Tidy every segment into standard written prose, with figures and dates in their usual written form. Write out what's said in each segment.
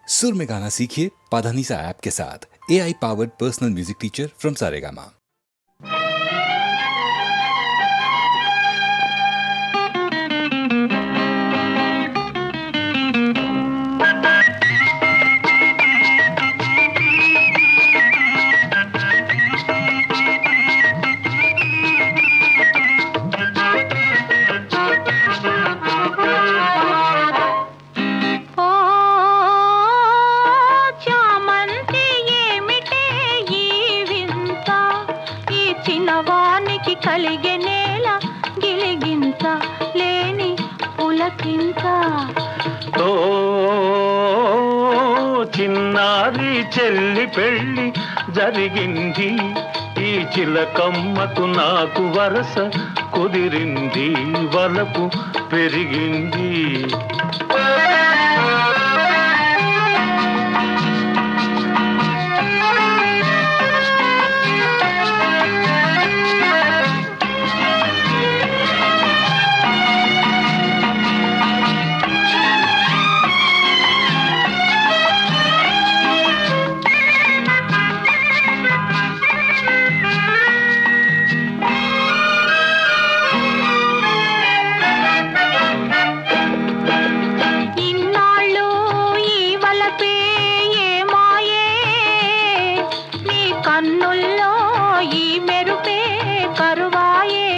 सुर में गाना सीखिए पाधानीसा ऐप के साथ। AI powered personal music teacher from Saregama. కలిగెనేల గిలిగింత లేని పులకింత ఓ చిన్నారి చెల్లి పెళ్ళి జరిగింది, ఈ చిలకమ్మకు నాకు వరస కుదిరింది, వలపు పెరిగింది. కన్నుల్లో ఈ మెరుపే కరువాయే,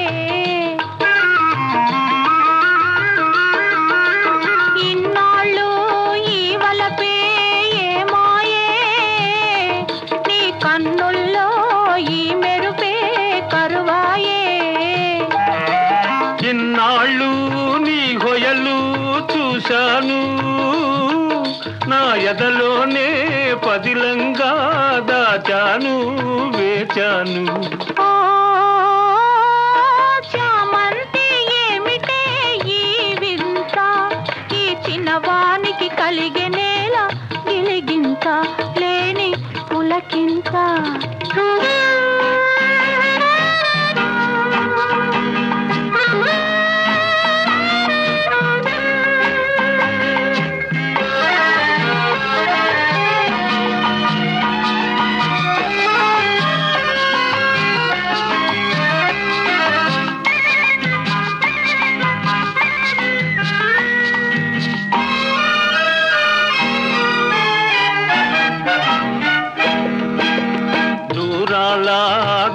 ఇన్నాళ్ళు ఈ వలపే ఏమాయే, నీ కన్నుల్లో ఈ మెరుపే కరువాయే. ఇన్నాళ్ళు నీ హొయలు చూశాను, నా ఎదలోనే పదిలంగా దాచాను, వేచాను. ఓ చామంతి ఏమిటే ఈ వింత, ఈ చిన్నవానికి కలిగెనేల గిలిగింత లేని పులకింత.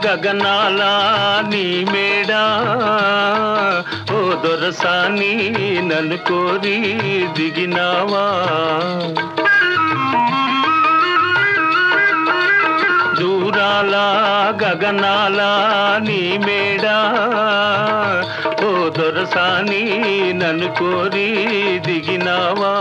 గగనాల నీ మేడా ఓ దొరసాని నన్ను కోరి దిగినావా, దూరాల గగనాల నీ మేడా ఓ దొరసాని నన్ను కోరి దిగినావా.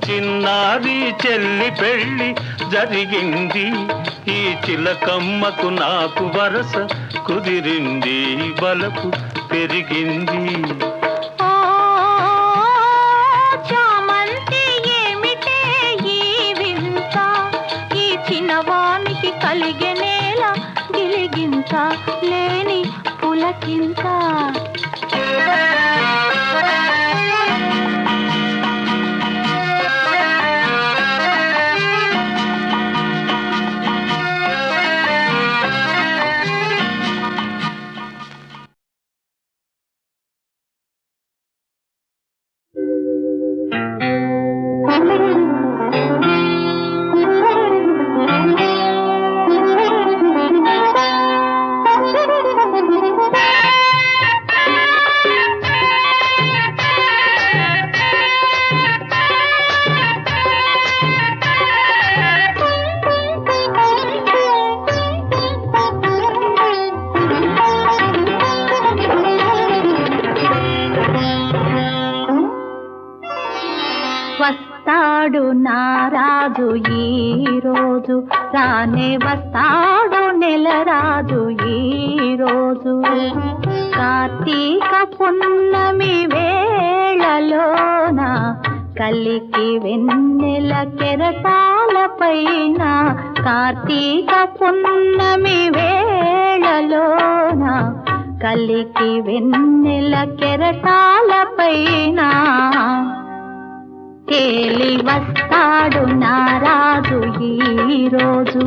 చిన్నారి చెల్లి పెళ్ళి జరిగింది, ఈ చిలకమ్మకు నాకు వరస కుదిరింది, బలపు పెరిగింది. ఓ చామంతి ఏమిటే ఈ వింత, ఈ చిన్నవానికి కలిగెనేల గిలిగింత లేని పులకింత. వస్తాడు నా రాజు ఈ రోజు, రానే వస్తాడు నెల రాజు ఈ రోజు. కార్తీక పున్నమి వేళలోన కలికి వెన్నెల కెరటాలపైన కార్తీక పున్నమి వేళలోన కలికి వెన్నెల కెరటాలపైన తేలి వస్తాడు నారాజు ఈరోజు.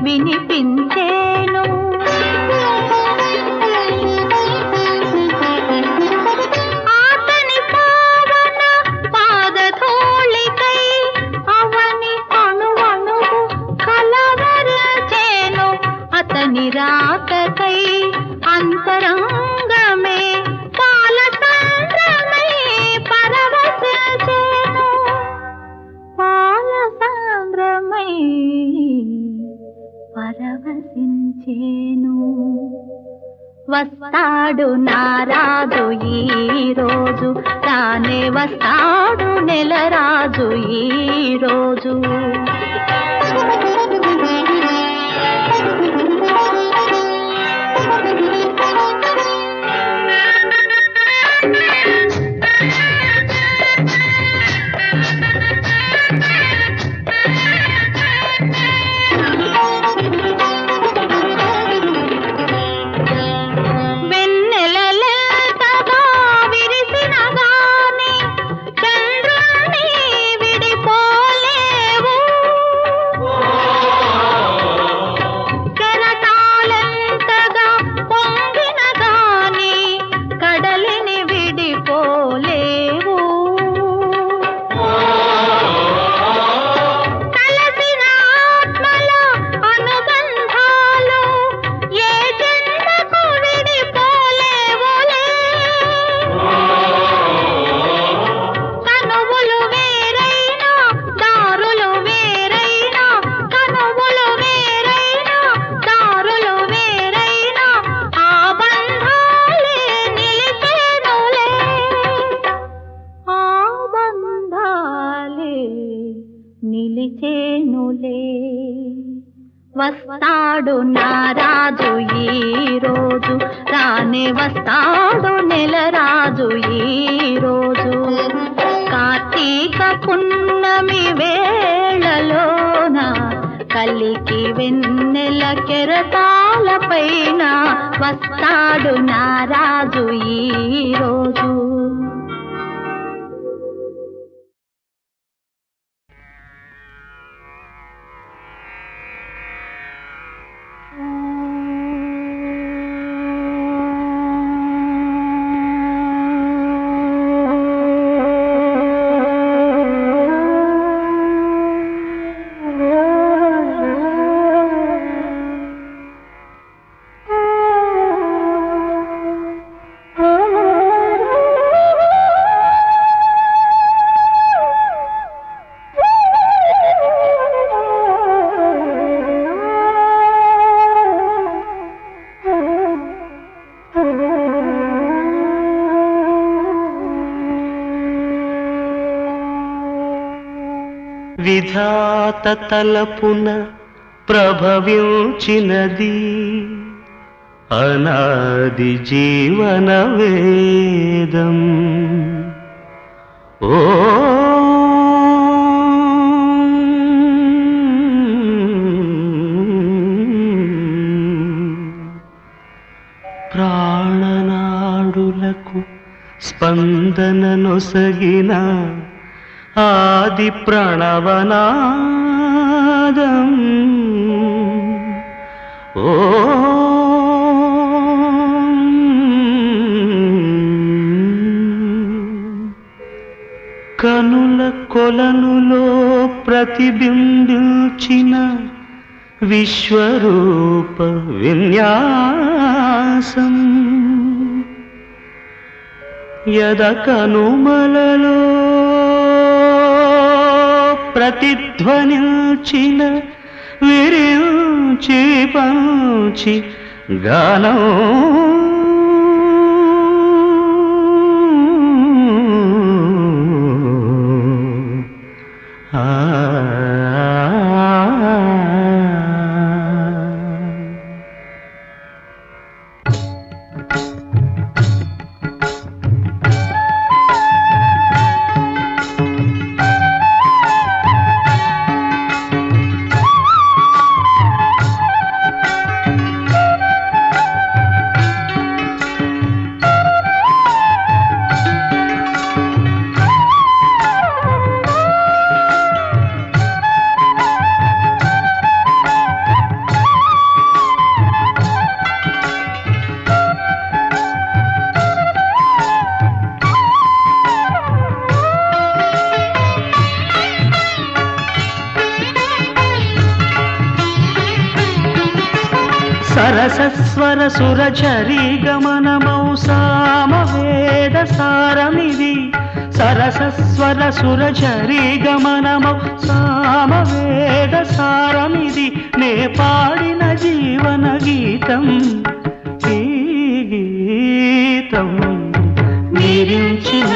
వినిపించేను ఆతని పావన పాదధూళికై అవని అణువణువు కలవరచేను. అతని రాకకై అంతరంగమే పాలసాంద్రమై పరవశించేను. పాలసాంద్రమై పరవశించేను. వస్తాడు నారాజు ఈరోజు, తానే వస్తాడు నెలరాజు ఈరోజు. నిలిచేనులే. వస్తాడు నారాజు ఈరోజు, రానే వస్తాడు నెలరాజు ఈరోజు. కార్తీక పున్నమి వేళలోన కలికి వెన్నెల కెరటాలపైన వస్తాడు నారాజు ఈరోజు. విధాత తలపున ప్రభవించినది అనాది జీవన వేదం. ఓ ప్రాణనాడులకు స్పందన నొసగిన ఆది ప్రణవనాదం. ఓ కనుల కొలనులో ప్రతిబింబించిన విశ్వరూప విన్యాసం యద కనుమలలో ప్రతిధ్వనించిన విరించి పంచి గానం సరసస్వర సురచరీ గమనమౌ సామవేద సారమిది సరసస్వర సురచరీ గమనమౌ సామవేద సారమిది నే పాడిన జీవన గీతం ఈ గీతం నిరించిన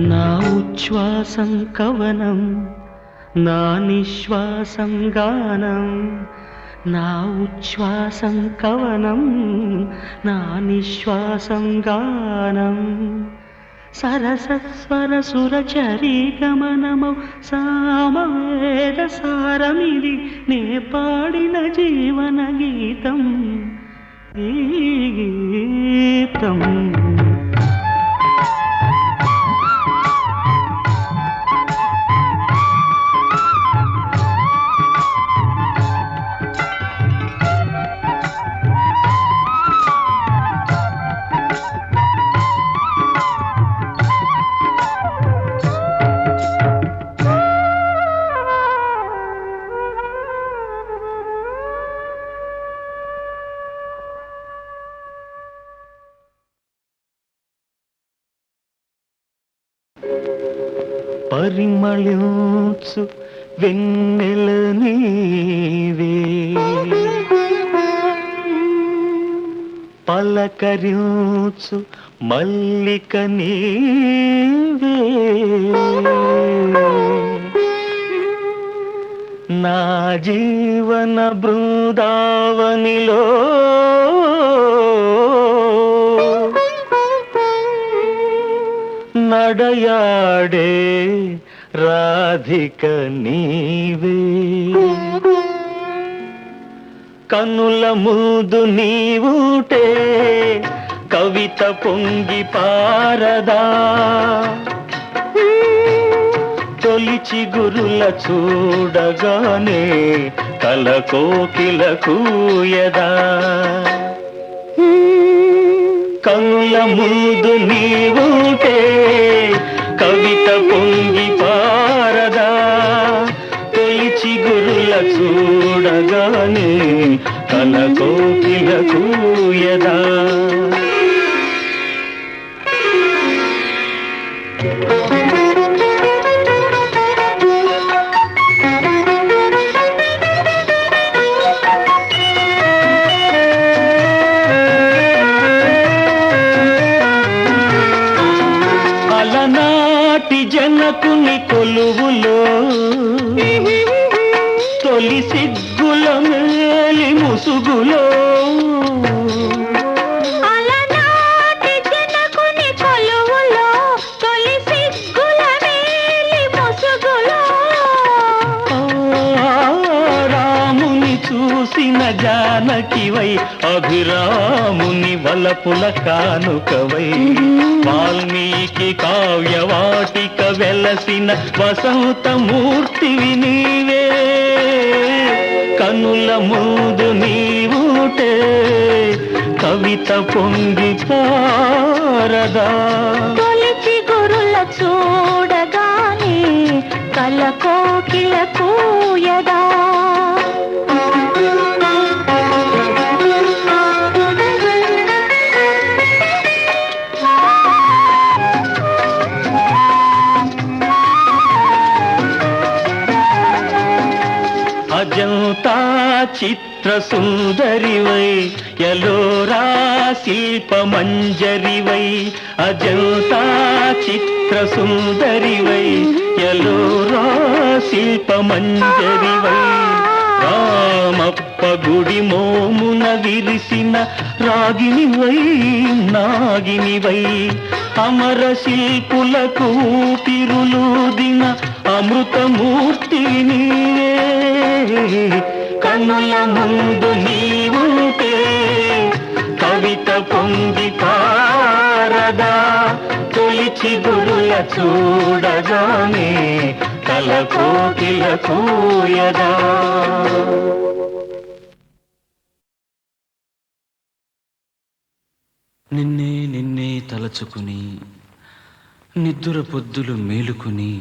నా ఉచ్ఛ్వాసం కవనం నా నిశ్వాసం గానం నా ఉచ్ఛ్వాసం కవనం నా నిశ్వాసం గానం సరసస్వర సురచరీ గమనమౌ సామవేద సారమిది నే పాడిన జీవన గీతం ఈ గీతం పరిమళించు వెన్నెల నీవే, పలకరించు మల్లిక నీవే, నా జీవన బృందావనిలో నడయాడే రాధిక నీవే, కన్నుల ముందు నీవుటే కవిత పొంగి పారదా, తొలి చిగురుల చూడగానే కల కోకిల కూయదా, కన్నుల ముందు నీవుటే కవిత పొంగి పారదా, తొలి చిగురుల చూడగానే కల కోకిల కూయదా. అలనాటి జనకుని కొలువులో తొలి సిగ్గుల మేలి ముసుగులో, అలనాటి జనకుని కొలువులో తొలి సిగ్గుల మేలి ముసుగులో, రాముని చూసిన జానకివై అభిరాముని వలపుల కానుకవై, వాల్మీకి కావ్యవాటిక వెలసిన వసంతమూర్తివి నీవే, కనుల ముందు నీవుటే కవిత పొంగి పారదా, తొలి చిగురుల చూడగానే కల కోకిల కూయదా. అజంతా చిత్ర సుందరివై ఎలోరా శిల్ప మంజరివై, అజంతా చిత్ర సుందరివై ఎలోరా శిల్ప మంజరివై, రామప్ప గుడి మోమున విరిసిన రాగినివై నాగినివై, అమర శిల్పులకు ఊపిరులూదిన అమృతమూర్తి నీవే, కన్నుల ముందు నీవుంటే కవిత పొంగి పారదా, తొలి చిగురుల చూడగానే కల కోకిల కూయదా. నిన్నే నిన్నే తలచుకుని నిద్దుర పొద్దులు మేలుకుని,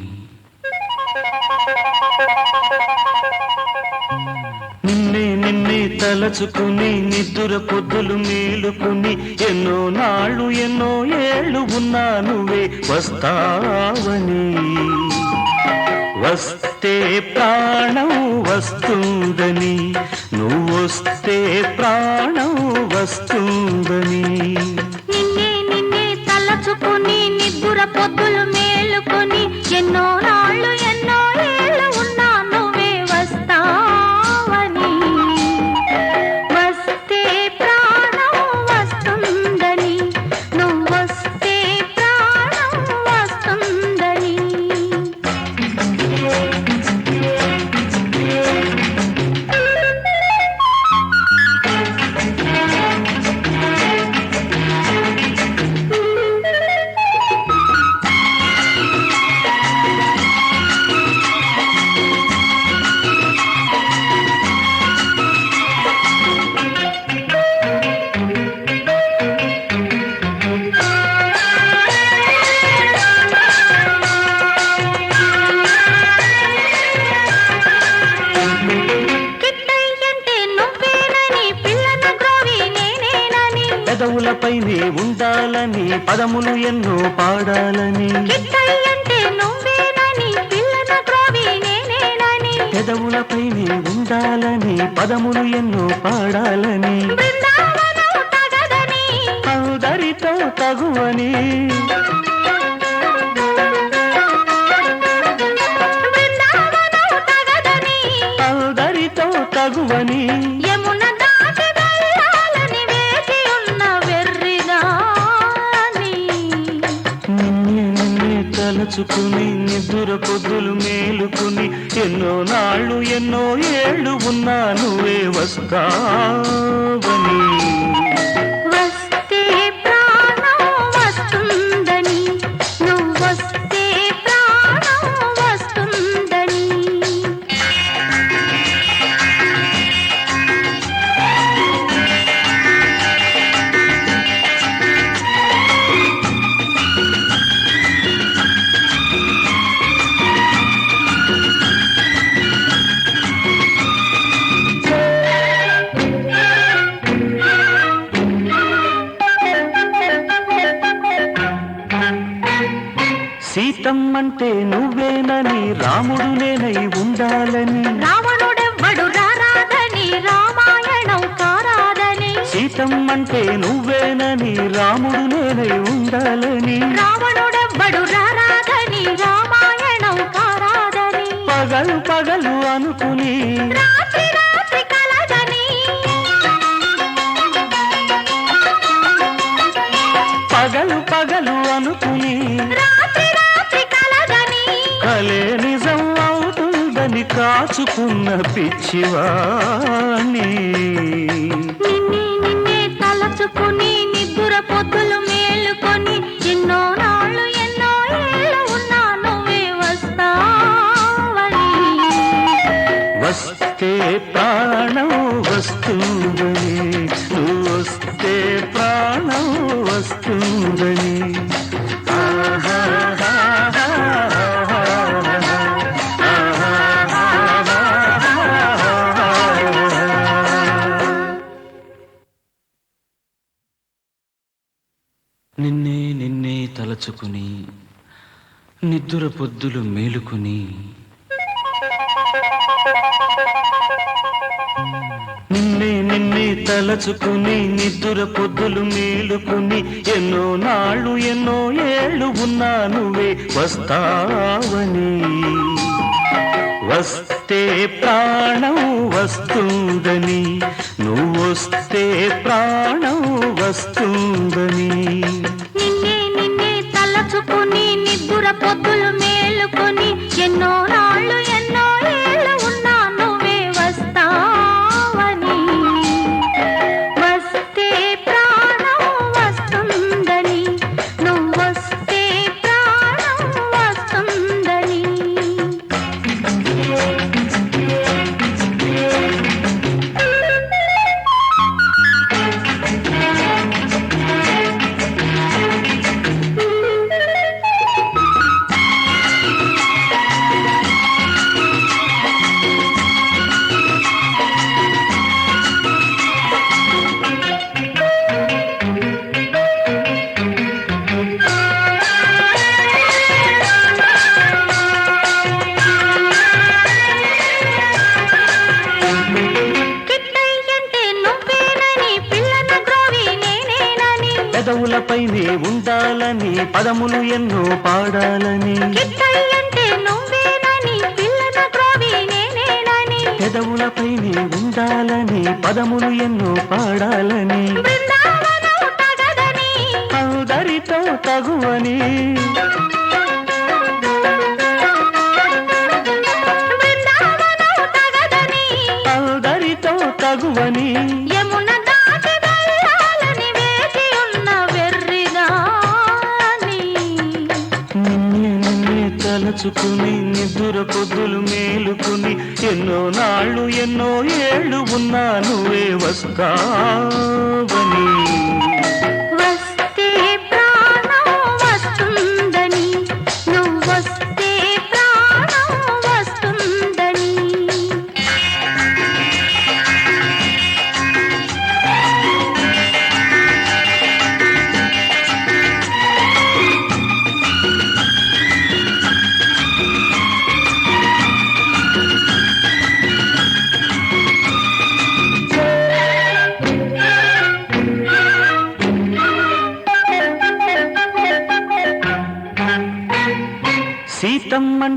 నిన్నే నిన్నే తలచుకుని నిద్దుర పొద్దులు మేలుకుని, ఎన్నో నాళ్ళు ఎన్నో ఏళ్ళు ఉన్నా నువ్వే వస్తావని, వస్తే ప్రాణం వస్తుందని, నువ్వొస్తే ప్రాణం వస్తుందని, నిన్నే నిన్నే తలచుకుని నిద్దుర పొద్దులు మేలుకొని, ఎన్నో నాళ్ళు ఎన్నో ఏళ్ళు ఉన్నా నువ్వే వస్తావని, వస్తే ప్రాణం వస్తుందని, నువ్వొస్తే ప్రాణం వస్తుందని. పెదవులపైనే ఉండాలని పదములు ఎన్నో పాడాలని, కిట్టయ్యంటే నువ్వేనని పెదవులపైనే ఉండాలని పదములు ఎన్నో పాడాలని బృందావనం తగదని అందరితో తగువని బృందావనం తగదని అందరితో తగువని యమున దాటి వెళ్ళాలని వేచి ఉన్న వెర్రిదాని నిన్నే తలచుకుని నిద్ర పొద్దులు మేలుకుని ఎన్నో నాళ్ళు ఎన్నో ఏళ్ళు ఉన్నా నువ్వే వస్తావని వస్తే ప్రాణం వస్తుందని నువ్వొస్తే ప్రాణం వస్తుందని సీతమ్మంటే నువ్వేనని రాముడు నేనై ఉండాలని రావణుడెవ్వడు రారాదని రామాయణం కారాదని సీతమ్మంటే నువ్వేనని రాముడు నేనై ఉండాలని రావణుడెవ్వడు రారాదని రామాయణం కారాదని పగలు పగలు అనుకుని రాత్రి రాత్రి కలదని పగలు పగలు అనుకుని రాత్రి రాత్రి కలదని కలే నిజం అవుతుందని కాచుకున్న పిచ్చివాణి నిన్నే నిన్నే తలచుకుని నిద్ర పొద్దులు మేలుకొని ఎన్నో నాళ్ళు ఎన్నో ఏళ్ళు ఉన్నా నువ్వే వస్తావని వస్తే ప్రాణం వస్తుందని నువ్వు వస్తే ప్రాణం వస్తుందని నిన్నే నిన్నే తలచుకుని నిద్దుర పొద్దులు మేలుకుని నిన్నే నిన్నే తలచుకుని నిద్ర పొద్దులు మేలుకుని ఎన్నో నాళ్ళు ఎన్నో ఏళ్ళు ఉన్నా నువ్వే వస్తావని వస్తే ప్రాణం వస్తుందని నువ్వొస్తే ప్రాణం వస్తుందని నిన్నే నిన్నే తలచుకుని నిద్ర పొద్దులు మేలుకొని ఎన్నో నాళ్ళు ఎన్నో ఏళ్ళు ఉన్నా నువ్వే వస్తావని వస్తే ప్రాణం వస్తుందని నువ్వొస్తే ప్రాణం వస్తుందని కిట్టయ్యంటే నువ్వేనని పిల్లన గ్రోవి నేనేనని పెదవులపైనే ఉండాలని పదములు ఎన్నో పాడాలని కిట్టయ్యంటే నువ్వేనని పిల్లన గ్రోవి నేనేనని పెదవులపైనే ఉండాలని పదములు ఎన్నో పాడాలని బృందావనం తగదని అందరితో తగువని బృందావనం తగదని అందరితో తగువని యమున దాటి వెళ్ళాలని వేచి ఉన్న వెర్రిదాని నిన్నే తలచుకుని నిద్ర పొద్దులు మేలుకుని ఎన్నో నాళ్ళు ఎన్నో ఏళ్ళు ఉన్నా నువ్వే వస్తావని వస్తే ప్రాణం వస్తుందని నువ్వొస్తే ప్రాణం వస్తుందని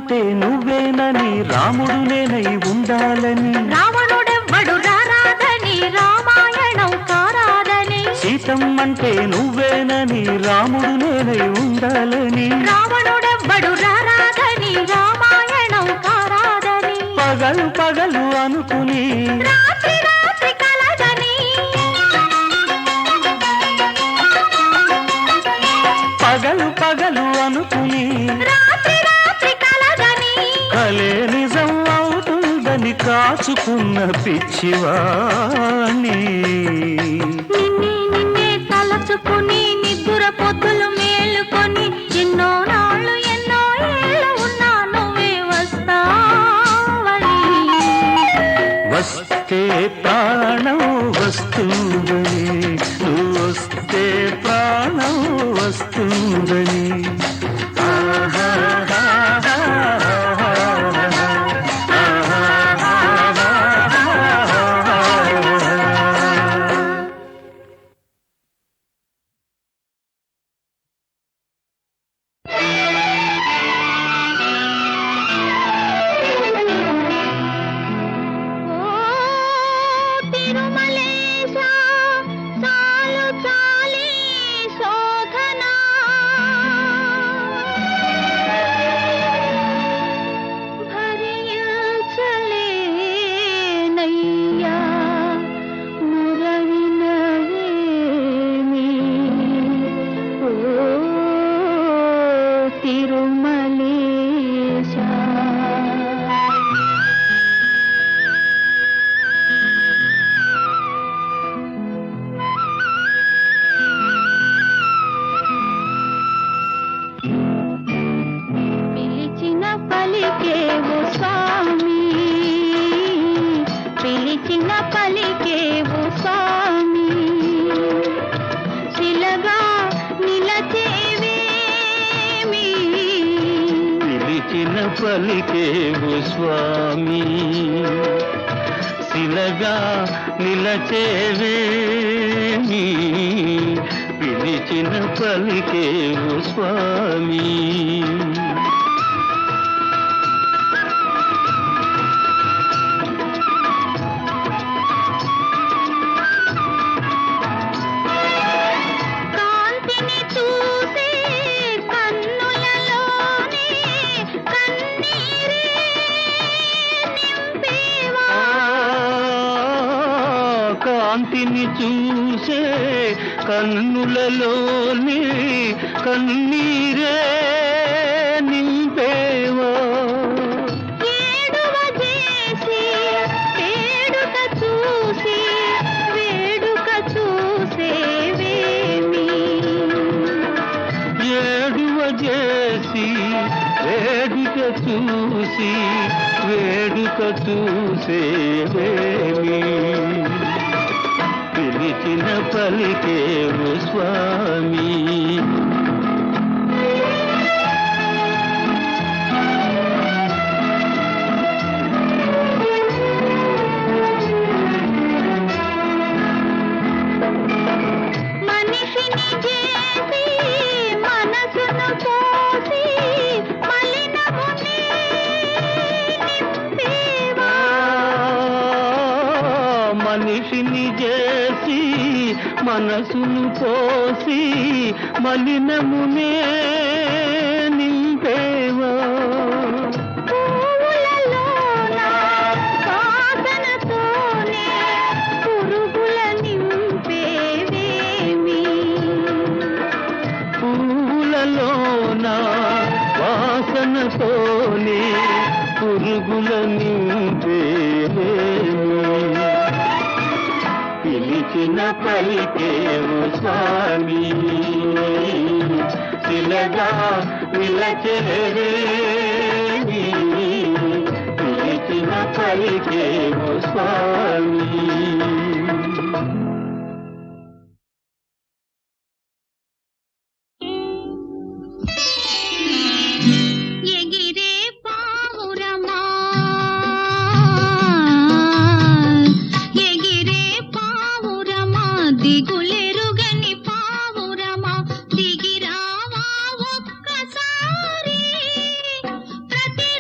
సీతమ్మంటే నువ్వేనని రాముడు నేనై ఉండాలని రావణుడెవ్వడు రారాదని రామాయణం కారాదని సీతమ్మంటే నువ్వేనని రాముడు నేనై ఉండాలని రావణుడెవ్వడు రారాదని రామాయణం కారాదని పగలు పగలు అనుకుని రాత్రి రాత్రి కలగని పగలు పగలు అనుకుని రాత్రి రాత్రి కలగని కలే నిజం అవుతుందని కాచుకున్న పిచ్చివాణి నిన్నే నిన్నే తలచుకుని నిద్ర పొద్దులు మేలుకొని ఎన్నో నాళ్ళు ఎన్నో ఏళ్ళు ఉన్నా నువ్వే వస్తావని వస్తే ప్రాణం వస్తుందని నువ్వు వస్తే ప్రాణం వస్తుందని ఓ తిరుమలేశా చాలు చాలి శోధనా భరించలేనయ్యా మురవినవేమి ఓ తిరుమలేశా పిలిచిన పలికేవు స్వామి పిలిచిన పలికేవు స్వామి శిలగా నిలచేవేమి పిలిచిన పలికేవు స్వామి శిలగా నిలచేవేమి పిలిచిన పలికేవు స్వామి కాంతిని చూసే కన్నులలోనే కన్నీరే నింపేవా కాంతిని చూసే కన్నులలోని కన్నీరే నింపేవా ఏడువ చేసి వేడుక చూసి వేడుక చూసేవేమి ఏడువ చేసి వేడుక చూసి వేడుక చూసేవేమి పిలిచిన పలికేవు స్వామి మనిషిని చేసి మనసును పోసి మలినముని నింపేవా మనిషిని చేసి మనసును పోసి మలినమునే నింపేవా పువ్వులలోన వాసనతోనే పురుగుల నింపేవేమి పూలలోన వాసనతోనే పురుగుల నింపేవేమి పిలిచిన పలికేవు స్వామి శిలగా నిలచేవేమి పిలిచిన పలికేవు స్వామి ఎగిరే పావురమా ఎగిరే పావురమా దిగులెరుగని పావురమా దిగిరావా ఒక్కసారి ప్రతి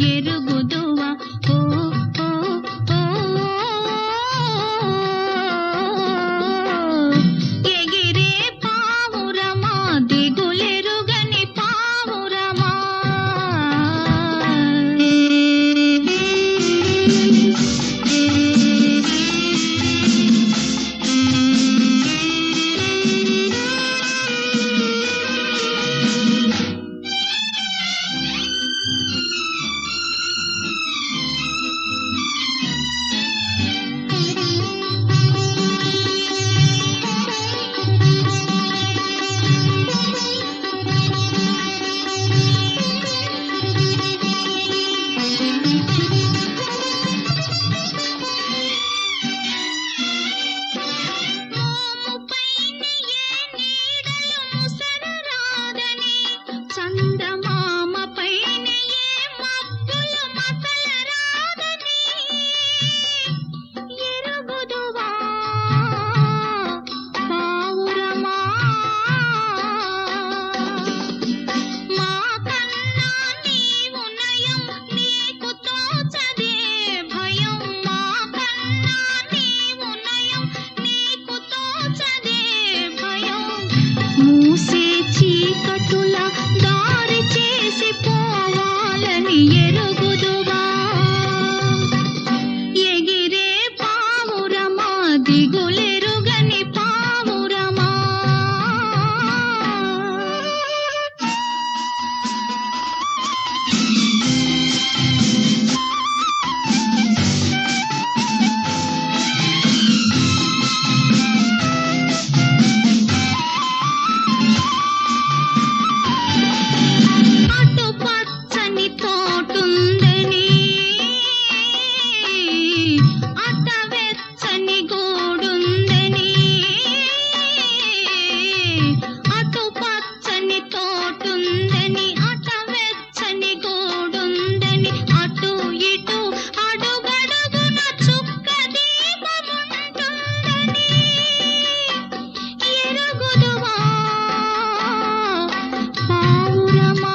ఎరుగుదువా ఓ ఓ ఓ ఎగిరే పావురమా దిగులెరుగని పావురమా మూసే చీకటుల దారి చేసి పోవాలని ఎరుగుదువా ఎగిరే పావురమా దిగులెరుగని పావురమా అటు పచ్చని తోటుందని అట వెచ్చని గోడుందని అటు పచ్చని తోటుందని అట వెచ్చని గోడుందని అటు ఇటు అడుగడుగున చుక్క దీపముంటుందని ఎరుగుదువా పావురమా